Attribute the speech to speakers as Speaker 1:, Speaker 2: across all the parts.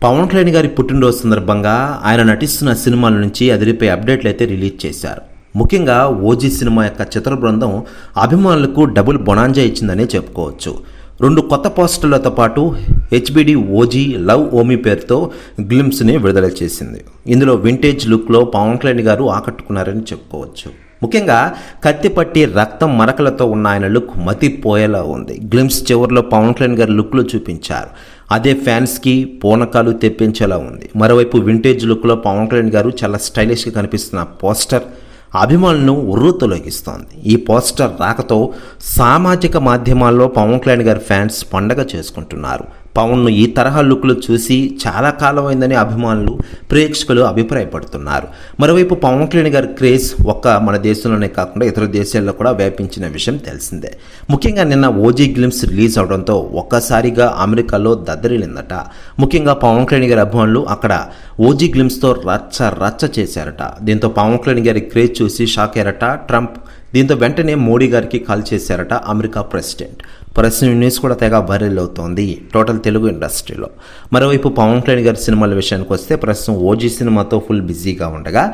Speaker 1: పవన్ కళ్యాణ్ గారి పుట్టినరోజు సందర్భంగా ఆయన నటిస్తున్న సినిమాల నుంచి అదిరిపోయే అప్డేట్లు అయితే రిలీజ్ చేశారు. ముఖ్యంగా ఓజీ సినిమా యొక్క చిత్ర బృందం అభిమానులకు డబుల్ బొనాంజా ఇచ్చిందనే చెప్పుకోవచ్చు. 2 కొత్త పోస్టర్లతో పాటు హెచ్బిడి ఓజీ లవ్ ఓమి పేరుతో గ్లిమ్స్ని విడుదల చేసింది. ఇందులో వింటేజ్ లుక్లో పవన్ కళ్యాణ్ గారు ఆకట్టుకున్నారని చెప్పుకోవచ్చు. ముఖ్యంగా కత్తిపట్టి రక్తం మరకలతో ఉన్న ఆయన లుక్ మతిపోయేలా ఉంది. గ్లిమ్స్ చివరిలో పవన్ కళ్యాణ్ గారి లుక్లో చూపించారు. అదే ఫ్యాన్స్కి పూనకాలు తెప్పించేలా ఉంది. మరోవైపు వింటేజ్ లుక్లో పవన్ కళ్యాణ్ గారు చాలా స్టైలిష్గా కనిపిస్తున్న పోస్టర్ అభిమానులను ఉర్రూతొలగిస్తోంది. ఈ పోస్టర్ రాకతో సామాజిక మాధ్యమాల్లో పవన్ కళ్యాణ్ గారి ఫ్యాన్స్ పండగ చేసుకుంటున్నారు. పవన్ను ఈ తరహా లుక్లు చూసి చాలా కాలమైందని అభిమానులు ప్రేక్షకులు అభిప్రాయపడుతున్నారు. మరోవైపు పవన్ కళ్యాణ్ గారి క్రేజ్ ఒక్క మన దేశంలోనే కాకుండా ఇతర దేశాల్లో కూడా వ్యాపించిన విషయం తెలిసిందే. ముఖ్యంగా నిన్న ఓజీ గ్లిమ్స్ రిలీజ్ అవడంతో ఒక్కసారిగా అమెరికాలో దద్దరిల్లిందట. ముఖ్యంగా పవన్ కళ్యాణ్ గారి అభిమానులు అక్కడ ఓజీ గ్లిమ్స్తో రచ్చ చేశారట. దీంతో పవన్ కళ్యాణ్ గారి క్రేజ్ చూసి షాక్ అయ్యారట ట్రంప్. దీంతో వెంటనే మోడీ గారికి కాల్ చేశారట అమెరికా ప్రెసిడెంట్. న్యూస్ కూడా తెగ వైరల్ అవుతోంది టోటల్ తెలుగు ఇండస్ట్రీలో. మరోవైపు పవన్ కళ్యాణ్ గారి సినిమాల విషయానికి వస్తే ప్రస్తుతం ఓజీ సినిమాతో ఫుల్ బిజీగా ఉండగా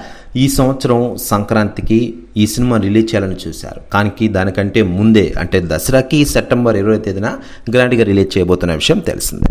Speaker 1: ఈ సంవత్సరం సంక్రాంతికి ఈ సినిమా రిలీజ్ చేయాలని చూశారు. కానీ దానికంటే ముందే అంటే దసరాకి సెప్టెంబర్ 20వ తేదీన గ్రాండ్గా రిలీజ్ చేయబోతున్న విషయం తెలిసిందే.